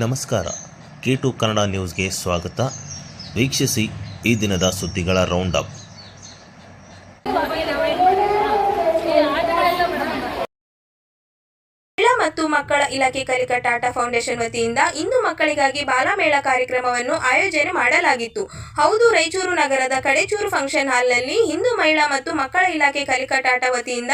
ನಮಸ್ಕಾರ. K2 ಕನ್ನಡ ನ್ಯೂಸ್ಗೆ ಸ್ವಾಗತ. ವೀಕ್ಷಿಸಿ ಈ ದಿನದ ಸುದ್ದಿಗಳ ರೌಂಡ್ ಅಪ್. ಮತ್ತು ಮಕ್ಕಳ ಇಲಾಖೆ ಕಲಿಕಾ ಟಾಟಾ ಫೌಂಡೇಶನ್ ವತಿಯಿಂದ ಇಂದು ಮಕ್ಕಳಿಗಾಗಿ ಬಾಲಮೇಳ ಕಾರ್ಯಕ್ರಮವನ್ನು ಆಯೋಜನೆ ಮಾಡಲಾಗಿತ್ತು. ಹೌದು, ರಾಯಚೂರು ನಗರದ ಕಡೆಚೂರು ಫಂಕ್ಷನ್ ಹಾಲ್ನಲ್ಲಿ ಹಿಂದೂ ಮಹಿಳಾ ಮತ್ತು ಮಕ್ಕಳ ಇಲಾಖೆ ಕಲಿಕಾ ಟಾಟಾ ವತಿಯಿಂದ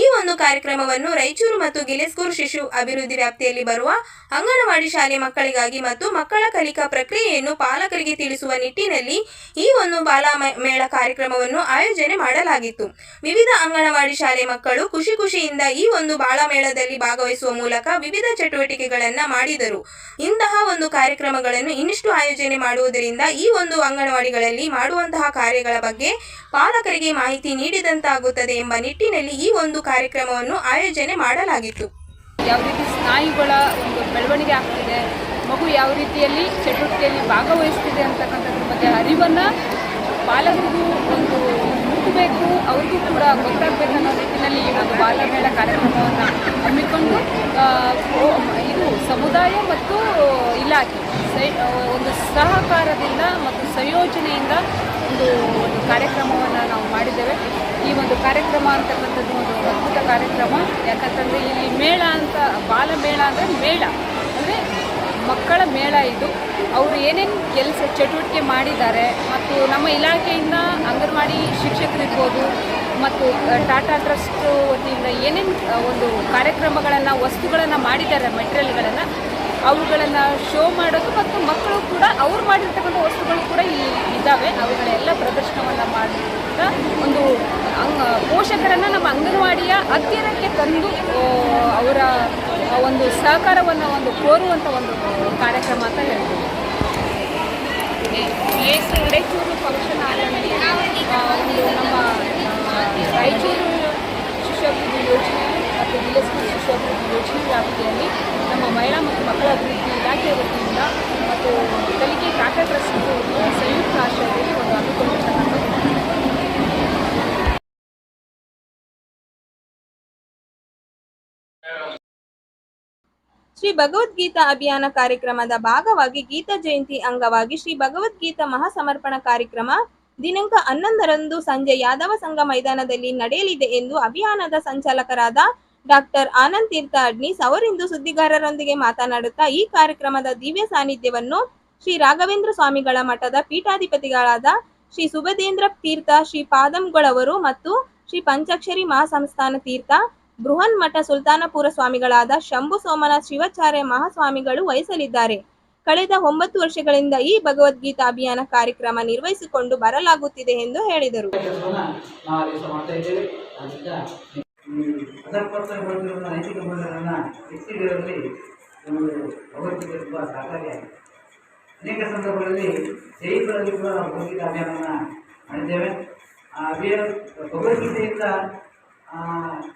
ಈ ಒಂದು ಕಾರ್ಯಕ್ರಮವನ್ನು ರಾಯಚೂರು ಮತ್ತು ಗಿಲೆಸ್ಕೂರು ಶಿಶು ಅಭಿವೃದ್ಧಿ ವ್ಯಾಪ್ತಿಯಲ್ಲಿ ಬರುವ ಅಂಗನವಾಡಿ ಶಾಲೆ ಮಕ್ಕಳಿಗಾಗಿ ಮತ್ತು ಮಕ್ಕಳ ಕಲಿಕಾ ಪ್ರಕ್ರಿಯೆಯನ್ನು ಪಾಲಕರಿಗೆ ತಿಳಿಸುವ ನಿಟ್ಟಿನಲ್ಲಿ ಈ ಒಂದು ಬಾಲಮೇಳ ಕಾರ್ಯಕ್ರಮವನ್ನು ಆಯೋಜನೆ ಮಾಡಲಾಗಿತ್ತು. ವಿವಿಧ ಅಂಗನವಾಡಿ ಶಾಲೆ ಮಕ್ಕಳು ಖುಷಿಯಿಂದ ಈ ಒಂದು ಬಾಲಮೇಳದಲ್ಲಿ ಭಾಗವಹಿಸುವ ಮೂಲಕ ವಿವಿಧ ಚಟುವಟಿಕೆಗಳನ್ನು ಮಾಡಿದರು. ಇಂತಹ ಒಂದು ಕಾರ್ಯಕ್ರಮಗಳನ್ನು ಇನ್ನಷ್ಟು ಆಯೋಜನೆ ಮಾಡುವುದರಿಂದ ಈ ಒಂದು ಅಂಗನವಾಡಿಗಳಲ್ಲಿ ಮಾಡುವಂತಹ ಕಾರ್ಯಗಳ ಬಗ್ಗೆ ಪಾಲಕರಿಗೆ ಮಾಹಿತಿ ನೀಡಿದಂತಾಗುತ್ತದೆ ಎಂಬ ನಿಟ್ಟಿನಲ್ಲಿ ಈ ಒಂದು ಕಾರ್ಯಕ್ರಮವನ್ನು ಆಯೋಜನೆ ಮಾಡಲಾಗಿತ್ತು. ಯಾವ ರೀತಿ ಸ್ನಾಯುಗಳ ಒಂದು ಬೆಳವಣಿಗೆ ಆಗ್ತಿದೆ, ಮಗು ಯಾವ ರೀತಿಯಲ್ಲಿ ಚಟುವಟಿಕೆಯಲ್ಲಿ ಭಾಗವಹಿಸ್ತಿದೆ ಅಂತಕ್ಕಂಥದ್ರ ಬಗ್ಗೆ ಅರಿವನ್ನು ಪಾಲಕರಿಗೂ ಒಂದು ಮುಟ್ಟಬೇಕು, ಅವ್ರಿಗೂ ಕೂಡ ಗೊತ್ತಾಗಬೇಕನ್ನೋ ನಿಟ್ಟಿನಲ್ಲಿ ಈ ಒಂದು ಬಾಲಮೇಳ ಕಾರ್ಯಕ್ರಮವನ್ನು ಹಮ್ಮಿಕೊಂಡು ಇದು ಸಮುದಾಯ ಮತ್ತು ಇಲಾಖೆ ಒಂದು ಸಹಕಾರದಿಂದ ಮತ್ತು ಸಂಯೋಜನೆಯಿಂದ ಒಂದು ಕಾರ್ಯಕ್ರಮವನ್ನು ನಾವು ಮಾಡಿದ್ದೇವೆ. ಈ ಒಂದು ಕಾರ್ಯಕ್ರಮ ಅಂತಕ್ಕಂಥದ್ದು ಒಂದು ಅದ್ಭುತ ಕಾರ್ಯಕ್ರಮ. ಯಾಕಂತಂದರೆ ಇಲ್ಲಿ ಮೇಳ ಅಂತ, ಬಾಲಮೇಳ ಅಂದರೆ ಮೇಳ ಅಂದರೆ ಮಕ್ಕಳ ಮೇಳ. ಇದು ಅವರು ಏನೇನು ಕೆಲಸ ಚಟುವಟಿಕೆ ಮಾಡಿದ್ದಾರೆ ಮತ್ತು ನಮ್ಮ ಇಲಾಖೆಯಿಂದ ಅಂಗನವಾಡಿ ಶಿಕ್ಷಕರಿರ್ಬೋದು ಮತ್ತು ಟಾಟಾ ಟ್ರಸ್ಟ್ ವತಿಯಿಂದ ಏನೇನು ಒಂದು ಕಾರ್ಯಕ್ರಮಗಳನ್ನು, ವಸ್ತುಗಳನ್ನು ಮಾಡಿದ್ದಾರೆ, ಮೆಟೀರಿಯಲ್ಗಳನ್ನು, ಅವುಗಳನ್ನು ಶೋ ಮಾಡೋದು ಮತ್ತು ಮಕ್ಕಳು ಕೂಡ ಅವ್ರು ಮಾಡಿರ್ತಕ್ಕಂಥ ವಸ್ತುಗಳು ಕೂಡ ಇಲ್ಲಿ ಇದ್ದಾವೆ. ಅವುಗಳೆಲ್ಲ ಪ್ರದರ್ಶನವನ್ನು ಮಾಡಿದ ಒಂದು ಪೋಷಕರನ್ನು ನಮ್ಮ ಅಂಗನವಾಡಿಯ ಹತ್ತಿರಕ್ಕೆ ತಂದು ಅವರ ಒಂದು ಸಹಕಾರವನ್ನು ಒಂದು ಕೋರುವಂಥ ಒಂದು ಕಾರ್ಯಕ್ರಮ ಅಂತ ಹೇಳ್ಬೋದು. ರಾಯಚೂರು ಫಂಕ್ಷನ್ ಹಾಲ್ನಲ್ಲಿ ಒಂದು ನಮ್ಮ ರಾಯಚೂರು ಶಿಶು ಅಭಿವೃದ್ಧಿ ಯೋಜನೆ ಮತ್ತು ಗಿಲೆಸ್ಕೂರು ಶಿಶು ಅಭಿವೃದ್ಧಿ ಯೋಜನೆ ವ್ಯಾಪ್ತಿಯಲ್ಲಿ ನಮ್ಮ ಮಹಿಳಾ ಮತ್ತು ಮಕ್ಕಳ ಅಭಿವೃದ್ಧಿ ಇಲಾಖೆ ವತಿಯಿಂದ ಮತ್ತು ಕಲಿಕೆ ಟಾಟಾ ಟ್ರಸ್ಟ್ ಸಂಯುಕ್ತ ಆಶ್ರಯದಲ್ಲಿ ಒಂದು ಹಮ್ಮಿಕೊಂಡಿರ್ತಕ್ಕಂಥ ಶ್ರೀ ಭಗವದ್ಗೀತಾ ಅಭಿಯಾನ ಕಾರ್ಯಕ್ರಮದ ಭಾಗವಾಗಿ ಗೀತಾ ಜಯಂತಿ ಅಂಗವಾಗಿ ಶ್ರೀ ಭಗವದ್ಗೀತಾ ಮಹಾಸಮರ್ಪಣಾ ಕಾರ್ಯಕ್ರಮ ದಿನಾಂಕ 11ರಂದು ಸಂಜೆ ಯಾದವ ಸಂಘ ಮೈದಾನದಲ್ಲಿ ನಡೆಯಲಿದೆ ಎಂದು ಅಭಿಯಾನದ ಸಂಚಾಲಕರಾದ ಡಾಕ್ಟರ್ ಆನಂದ್ ತೀರ್ಥ ಅಡ್ನೀಸ್ ಅವರಿಂದು ಸುದ್ದಿಗಾರರೊಂದಿಗೆ ಮಾತನಾಡುತ್ತಾ ಈ ಕಾರ್ಯಕ್ರಮದ ದಿವ್ಯ ಸಾನ್ನಿಧ್ಯವನ್ನು ಶ್ರೀ ರಾಘವೇಂದ್ರ ಸ್ವಾಮಿಗಳ ಮಠದ ಪೀಠಾಧಿಪತಿಗಳಾದ ಶ್ರೀ ಸುಬದೇಂದ್ರ ತೀರ್ಥ ಶ್ರೀ ಪಾದಂಗಳವರು ಮತ್ತು ಶ್ರೀ ಪಂಚಾಕ್ಷರಿ ಮಹಾಸಂಸ್ಥಾನ ತೀರ್ಥ ಬೃಹನ್ ಮಠ ಸುಲ್ತಾನಪುರ ಸ್ವಾಮಿಗಳಾದ ಶಂಭು ಸೋಮನಾಥ ಶಿವಾಚಾರ್ಯ ಮಹಾಸ್ವಾಮಿಗಳು ವಹಿಸಲಿದ್ದಾರೆ. ಕಳೆದ 9 ವರ್ಷಗಳಿಂದ ಈ ಭಗವದ್ಗೀತಾ ಅಭಿಯಾನ ಕಾರ್ಯಕ್ರಮ ನಿರ್ವಹಿಸಿಕೊಂಡು ಬರಲಾಗುತ್ತಿದೆ ಎಂದು ಹೇಳಿದರು. ಅನೇಕ ಸಂದರ್ಭಗಳಲ್ಲಿ ಜೈಗಳಲ್ಲಿ ಕೂಡ ಭಗವದ್ಗೀತಾ ಅಭಿಯಾನವನ್ನು ಮಾಡಿದ್ದೇವೆ. ಭಗವದ್ಗೀತೆಯಿಂದ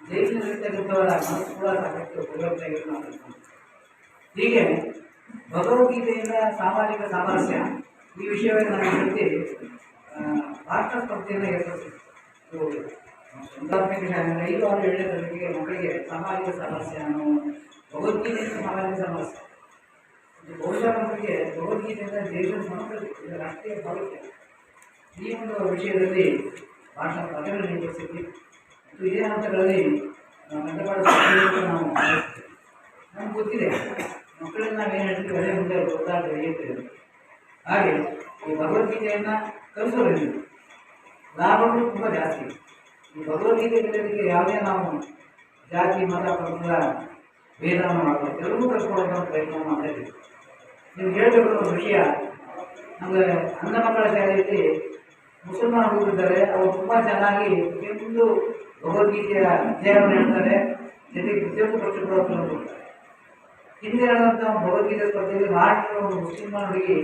ಜೈಲಿನಲ್ಲಿರ್ತಕ್ಕಂಥವರ ಮನಸ್ಸು ಕೂಡ ಸಾಕಷ್ಟು ಪರಿವರ್ತನೆಯಾಗಿ ನಾವು ಹೀಗೆ ಭಗವದ್ಗೀತೆಯಿಂದ ಸಾಮಾಜಿಕ ಸಾಮರಸ್ಯ ಈ ವಿಷಯವನ್ನು ನಾನು ಹೇಳ್ತಿ ರಾಷ್ಟ್ರ ಸ್ಪರ್ಧೆಯನ್ನು ಏರ್ಪಡಿಸಿದ್ದು 5-6 7ನೇ ತರಗತಿಗೆ ಮಕ್ಕಳಿಗೆ ಸಾಮಾಜಿಕ ಸಾಮರಸ್ಯ ಅನ್ನೋ ಭಗವದ್ಗೀತೆಯಿಂದ ಸಾಮಾಜಿಕ ಸಾಮರಸ್ಯ ಬಹುಶಃ ಮಕ್ಕಳಿಗೆ ಭಗವದ್ಗೀತೆಯಿಂದ ದೇಶದ ಸಮಗ್ರತೆ, ರಾಷ್ಟ್ರೀಯ ಭಾವಕ್ಕೆ ಈ ಒಂದು ವಿಷಯದಲ್ಲಿ ಭಾಷಾ ಸ್ಪರ್ಧೆಗಳನ್ನು ಏರ್ಪಡಿಸಿದ್ವಿ. ಮತ್ತು ಇದೇ ಹಂತಗಳಲ್ಲಿ ಬಂಡವಾಳ ನಾವು ನಮ್ಗೆ ಗೊತ್ತಿದೆ, ಮಕ್ಕಳನ್ನ ನಾವೇನು ಹೇಳ್ತೀವಿ ಅದೇ ಮುಂದೆ ಗೊತ್ತಾಗ್ತದೆ ಹೇಳ್ತೇವೆ. ಹಾಗೆ ಈ ಭಗವದ್ಗೀತೆಯನ್ನು ಕಲಿಸೋದ್ರಿಂದ ಲಾಭಗಳು ತುಂಬ ಜಾಸ್ತಿ. ಈ ಭಗವದ್ಗೀತೆ ಕಲಿಯೋದಕ್ಕೆ ಯಾವುದೇ ನಾವು ಜಾತಿ, ಮತ, ಪಂಥದ ಭೇದವನ್ನು ಮಾಡಬೇಕು, ಎಲ್ಲರೂ ಕಲಿಸ್ಕೊಳ್ಳೋಂಥ ಪ್ರಯತ್ನ ಮಾಡ್ತಾ ಇದ್ದೀವಿ. ನಿಮ್ಗೆ ಹೇಳಬೇಕು ಒಂದು ವಿಷಯ, ನಮಗೆ ಅಂಧ ಮಕ್ಕಳ ಶಾಲೆಯಲ್ಲಿ ಮುಸಲ್ಮಾನ ಹುಡುಗರಿದ್ದಾರೆ. ಅವರು ತುಂಬ ಚೆನ್ನಾಗಿ ಪ್ರತಿಯೊಂದು ಭಗವದ್ಗೀತೆಯ ಅಧ್ಯಯನವನ್ನು ಹೇಳ್ತಾರೆ, ಜೊತೆಗೆ ಪ್ರತಿಯೊಂದು ಪ್ರಶ್ನೆಗಳು ಕೊಡ್ತಾರೆ. ಹಿಂದೆ ನಡೆದಂಥ ಭಗವದ್ಗೀತೆ ಸ್ಪರ್ಧೆಯಲ್ಲಿ ಮಹಾರಾಷ್ಟ್ರದ ಒಂದು ಮುಸ್ಲಿಮಾನ ಹುಡುಗಿ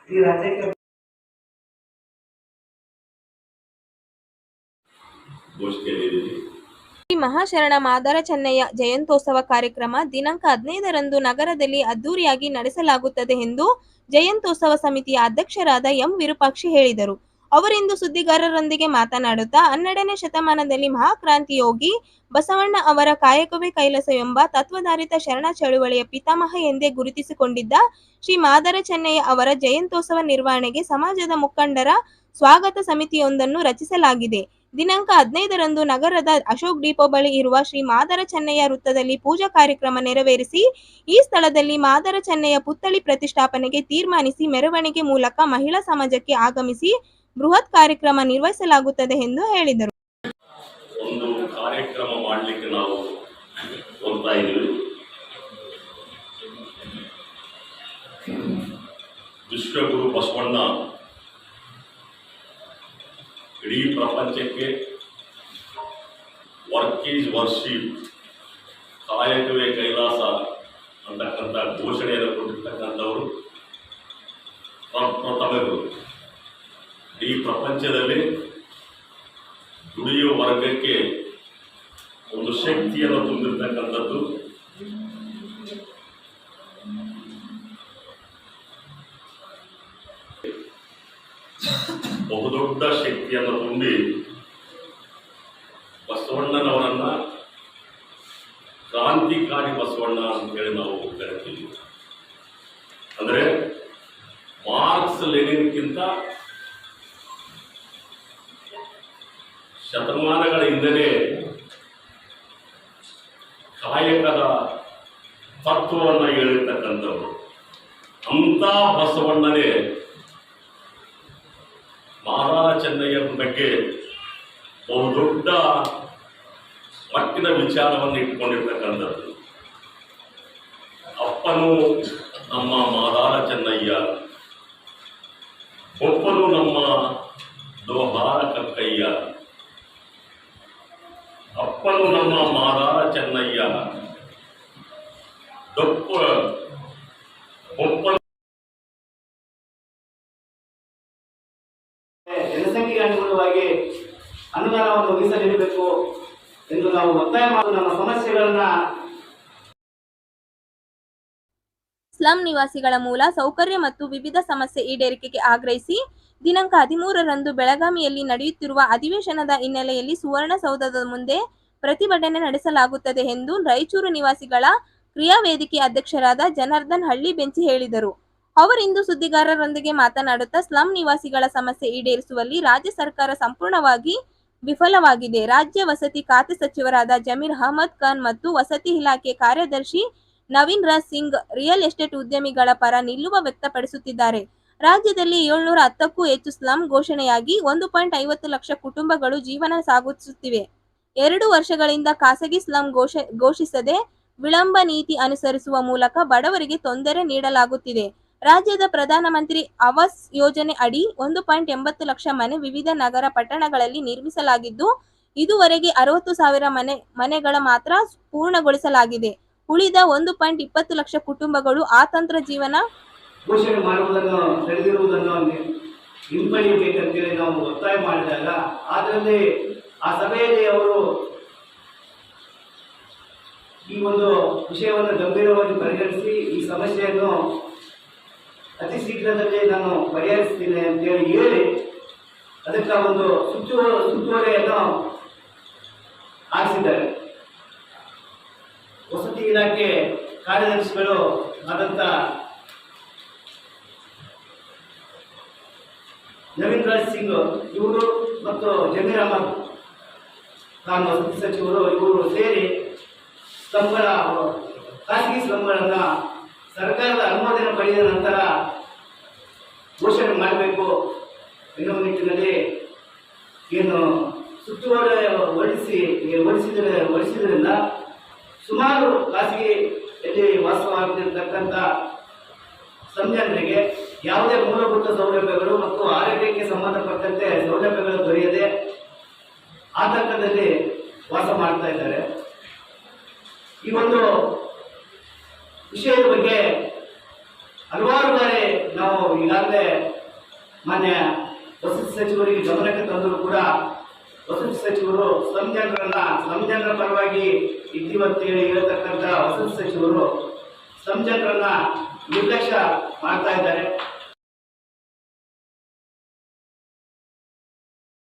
ಈ ರಾಜ್ಯಕ್ಕೆ ಶ್ರೀ ಮಹಾಶರಣ ಮಾದಾರ ಚೆನ್ನಯ್ಯ ಜಯಂತ್ಯೋತ್ಸವ ಕಾರ್ಯಕ್ರಮ ದಿನಾಂಕ 15ರಂದು ನಗರದಲ್ಲಿ ಅದ್ದೂರಿಯಾಗಿ ನಡೆಸಲಾಗುತ್ತದೆ ಎಂದು ಜಯಂತ್ಯೋತ್ಸವ ಸಮಿತಿಯ ಅಧ್ಯಕ್ಷರಾದ ಎಂ ವಿರೂಪಾಕ್ಷಿ ಹೇಳಿದರು. ಅವರಿಂದು ಸುದ್ದಿಗಾರರೊಂದಿಗೆ ಮಾತನಾಡುತ್ತಾ 12ನೇ ಶತಮಾನದಲ್ಲಿ ಮಹಾಕ್ರಾಂತಿ ಯೋಗಿ ಬಸವಣ್ಣ ಅವರ ಕಾಯಕವೇ ಕೈಲಾಸ ಎಂಬ ತತ್ವಾಧಾರಿತ ಶರಣ ಚಳುವಳಿಯ ಪಿತಾಮಹ ಎಂದೇ ಗುರುತಿಸಿಕೊಂಡಿದ್ದ ಶ್ರೀ ಮಾದಾರ ಚೆನ್ನಯ್ಯ ಅವರ ಜಯಂತ್ಯೋತ್ಸವ ನಿರ್ವಹಣೆಗೆ ಸಮಾಜದ ಮುಖಂಡರ ಸ್ವಾಗತ ಸಮಿತಿಯೊಂದನ್ನು ರಚಿಸಲಾಗಿದೆ. ದಿನಾಂಕ 15ರಂದು ನಗರದ ಅಶೋಕ್ ಡಿಪೋ ಬಳಿ ಇರುವ ಶ್ರೀ ಮಾದಾರ ಚೆನ್ನಯ್ಯ ವೃತ್ತದಲ್ಲಿ ಪೂಜಾ ಕಾರ್ಯಕ್ರಮ ನೆರವೇರಿಸಿ ಈ ಸ್ಥಳದಲ್ಲಿ ಮಾದಾರ ಚೆನ್ನಯ್ಯ ಪುತ್ಥಳಿ ಪ್ರತಿಷ್ಠಾಪನೆಗೆ ತೀರ್ಮಾನಿಸಿ ಮೆರವಣಿಗೆ ಮೂಲಕ ಮಹಿಳಾ ಸಮಾಜಕ್ಕೆ ಆಗಮಿಸಿ ಬೃಹತ್ ಕಾರ್ಯಕ್ರಮ ನಿರ್ವಹಿಸಲಾಗುತ್ತದೆ ಎಂದು ಹೇಳಿದರು. ಒಂದು ಕಾರ್ಯಕ್ರಮ ಮಾಡಲಿಕ್ಕೆ ನಾವು ಹೋಗ್ತಾ ಇದ್ದೀವಿ. ವಿಶ್ವಗುರು ಬಸವಣ್ಣ ಇಡೀ ಪ್ರಪಂಚಕ್ಕೆ ವರ್ಕ್ ಈಸ್ ವರ್ಷಿಪ್, ಕಾಯಕವೇ ಕೈಲಾಸ ಅಂತಕ್ಕಂಥ ಘೋಷಣೆಯನ್ನು ಕೊಟ್ಟಿರ್ತಕ್ಕಂಥವರು ಪ್ರಥಮರು. ಈ ಪ್ರಪಂಚದಲ್ಲಿ ದುಡಿಯುವ ವರ್ಗಕ್ಕೆ ಒಂದು ಶಕ್ತಿಯನ್ನು ತುಂಬಿರ್ತಕ್ಕಂಥದ್ದು ಬಹುದೊಡ್ಡ ಶಕ್ತಿಯನ್ನು ತುಂಬಿ ಬಸವಣ್ಣನವರನ್ನ ಕ್ರಾಂತಿಕಾರಿ ಬಸವಣ್ಣ ಅಂತೇಳಿ ನಾವು ಕರಿತೀವಿ. ಅಂದರೆ ಮಾರ್ಕ್ಸ್ ಲೆನಿನ್ಗಿಂತ ಶತಮಾನಗಳ ಹಿಂದೆಯೇ ಕಾಯಕದ ತತ್ವವನ್ನು ಹೇಳಿರ್ತಕ್ಕಂಥವ್ರು. ಅಂಥ ಬಸವಣ್ಣನೇ ಮಾದಾರ ಚೆನ್ನಯ್ಯನ ಬಗ್ಗೆ ಬಹುದೊಡ್ಡ ಮಟ್ಟಿನ ವಿಚಾರವನ್ನು ಇಟ್ಕೊಂಡಿರ್ತಕ್ಕಂಥದ್ದು. ಅಪ್ಪನು ನಮ್ಮ ಮಾದಾರ ಚೆನ್ನಯ್ಯ, ಒಪ್ಪನು ನಮ್ಮ ದೋಹಾರ ಕಕ್ಕಯ್ಯ. ಅಪ್ಪನು ನಮ್ಮ ಮಾದಾರ ಚೆನ್ನಯ್ಯ, ಒಪ್ಪನು ಜನಸಂಖ್ಯೆಗೆ ಅನುಗುಣವಾಗಿ ಅನುದಾನವನ್ನು ಮೀಸಲಿಡಬೇಕು ಎಂದು ನಾವು ಒತ್ತಾಯ ಮಾಡಿ ನಮ್ಮ ಸಮಸ್ಯೆಗಳನ್ನ ಸ್ಲಂ ನಿವಾಸಿಗಳ ಮೂಲ ಸೌಕರ್ಯ ಮತ್ತು ವಿವಿಧ ಸಮಸ್ಯೆ ಈಡೇರಿಕೆಗೆ ಆಗ್ರಹಿಸಿ ದಿನಾಂಕ 13ರಂದು ಬೆಳಗಾವಿಯಲ್ಲಿ ನಡೆಯುತ್ತಿರುವ ಅಧಿವೇಶನದ ಹಿನ್ನೆಲೆಯಲ್ಲಿ ಸುವರ್ಣಸೌಧದ ಮುಂದೆ ಪ್ರತಿಭಟನೆ ನಡೆಸಲಾಗುತ್ತದೆ ಎಂದು ರಾಯಚೂರು ನಿವಾಸಿಗಳ ಕ್ರಿಯಾ ವೇದಿಕೆ ಅಧ್ಯಕ್ಷರಾದ ಜನಾರ್ದನ್ ಹಳ್ಳಿ ಬೆಂಚಿ ಹೇಳಿದರು. ಅವರಿಂದು ಸುದ್ದಿಗಾರರೊಂದಿಗೆ ಮಾತನಾಡುತ್ತಾ ಸ್ಲಂ ನಿವಾಸಿಗಳ ಸಮಸ್ಯೆ ಈಡೇರಿಸುವಲ್ಲಿ ರಾಜ್ಯ ಸರ್ಕಾರ ಸಂಪೂರ್ಣವಾಗಿ ವಿಫಲವಾಗಿದೆ. ರಾಜ್ಯ ವಸತಿ ಖಾತೆ ಸಚಿವರಾದ ಜಮೀರ್ ಅಹಮದ್ ಖಾನ್ ಮತ್ತು ವಸತಿ ಇಲಾಖೆ ಕಾರ್ಯದರ್ಶಿ ನವೀನ್ ರಾಜ್ ಸಿಂಗ್ ರಿಯಲ್ ಎಸ್ಟೇಟ್ ಉದ್ಯಮಿಗಳ ಪರ ನಿಲುವು ವ್ಯಕ್ತಪಡಿಸುತ್ತಿದ್ದಾರೆ. ರಾಜ್ಯದಲ್ಲಿ 710ಕ್ಕೂ ಹೆಚ್ಚು ಸ್ಲಂ ಘೋಷಣೆಯಾಗಿ 1.50 ಲಕ್ಷ ಕುಟುಂಬಗಳು ಜೀವನ ಸಾಗಿಸುತ್ತಿವೆ. 2 ವರ್ಷಗಳಿಂದ ಖಾಸಗಿ ಸ್ಲಂ ಘೋಷಿಸದೆ ವಿಳಂಬ ನೀತಿ ಅನುಸರಿಸುವ ಮೂಲಕ ಬಡವರಿಗೆ ತೊಂದರೆ ನೀಡಲಾಗುತ್ತಿದೆ. ರಾಜ್ಯದ ಪ್ರಧಾನಮಂತ್ರಿ ಆವಾಸ್ ಯೋಜನೆ ಅಡಿ 1.80 ಲಕ್ಷ ಮನೆ ವಿವಿಧ ನಗರ ಪಟ್ಟಣಗಳಲ್ಲಿ ನಿರ್ಮಿಸಲಾಗಿದ್ದು, ಇದುವರೆಗೆ 60,000 ಮನೆಗಳ ಮಾತ್ರ ಪೂರ್ಣಗೊಳಿಸಲಾಗಿದೆ. ಉಳಿದ 1.20 ಲಕ್ಷ ಕುಟುಂಬಗಳು ಅತಂತ್ರ ಜೀವನ ಘೋಷಣೆ ಮಾಡುವುದನ್ನು ತಡೆದಿರುವುದನ್ನು ಹಿಂಪಡೆಯಬೇಕಂತೇಳಿ ನಾವು ಒತ್ತಾಯ ಮಾಡಿದಾಗ ಅದರಲ್ಲಿ ಆ ಸಭೆಯಲ್ಲಿ ಅವರು ಈ ಒಂದು ವಿಷಯವನ್ನು ಗಂಭೀರವಾಗಿ ಪರಿಗಣಿಸಿ ಈ ಸಮಸ್ಯೆಯನ್ನು ಅತಿ ಶೀಘ್ರದಲ್ಲಿ ನಾನು ಪರಿಹರಿಸ್ತೀನಿ ಅಂತೇಳಿ ಹೇಳಿ ಅದಕ್ಕೆ ಒಂದು ಸುತ್ತುವರಿಯನ್ನು ಹಾಕಿಸಿದ್ದಾರೆ. ವಸತಿ ಇಲಾಖೆ ಕಾರ್ಯದರ್ಶಿಗಳು ಆದಂಥ ನವೀನ್ ರಾಜ್ ಸಿಂಗ್ ಇವರು ಮತ್ತು ಜಮೀರ್ ಅಹಮದ್ ಖಾನ್ ವಸತಿ ಸಚಿವರು ಇವರು ಸೇರಿ ಖಾಸಗಿ ಸ್ಲಂಗಳನ್ನು ಸರ್ಕಾರದ ಅನುಮೋದನೆ ಪಡೆದ ನಂತರ ಘೋಷಣೆ ಮಾಡಬೇಕು ಎನ್ನುವ ನಿಟ್ಟಿನಲ್ಲಿ ಏನು ಸುತ್ತುವರಿ ಹೊರಡಿಸಿದ್ರಿಂದ ಸುಮಾರು ಖಾಸಗಿಯಲ್ಲಿ ವಾಸವಾಗಿರ್ತಕ್ಕಂಥ ಸಂಜನರಿಗೆ ಯಾವುದೇ ಮೂಲಭೂತ ಸೌಲಭ್ಯಗಳು ಮತ್ತು ಆರೋಗ್ಯಕ್ಕೆ ಸಂಬಂಧಪಟ್ಟಂತೆ ಸೌಲಭ್ಯಗಳು ದೊರೆಯದೆ ಆತಂಕದಲ್ಲಿ ವಾಸ ಮಾಡ್ತಾ ಇದ್ದಾರೆ. ಈ ಒಂದು ವಿಷಯದ ಬಗ್ಗೆ ಹಲವಾರು ಬಾರಿ ನಾವು ಈಗಾಗಲೇ ಮಾನ್ಯ ವಸತಿ ಸಚಿವರಿಗೆ ಗಮನಕ್ಕೆ ತಂದರೂ ಕೂಡ ವಸತಿ ಸಚಿವರು ಸ್ಲಂ ಜನರ ಪರವಾಗಿ ಇದ್ದೀವಂತೇಳಿ ಹೇಳ್ತಕ್ಕಂಥ ವಸತಿ ಸಚಿವರು ಸ್ಲಂ ಜನರನ್ನ ನಿರ್ಲಕ್ಷ್ಯ ಮಾಡ್ತಾ ಇದ್ದಾರೆ.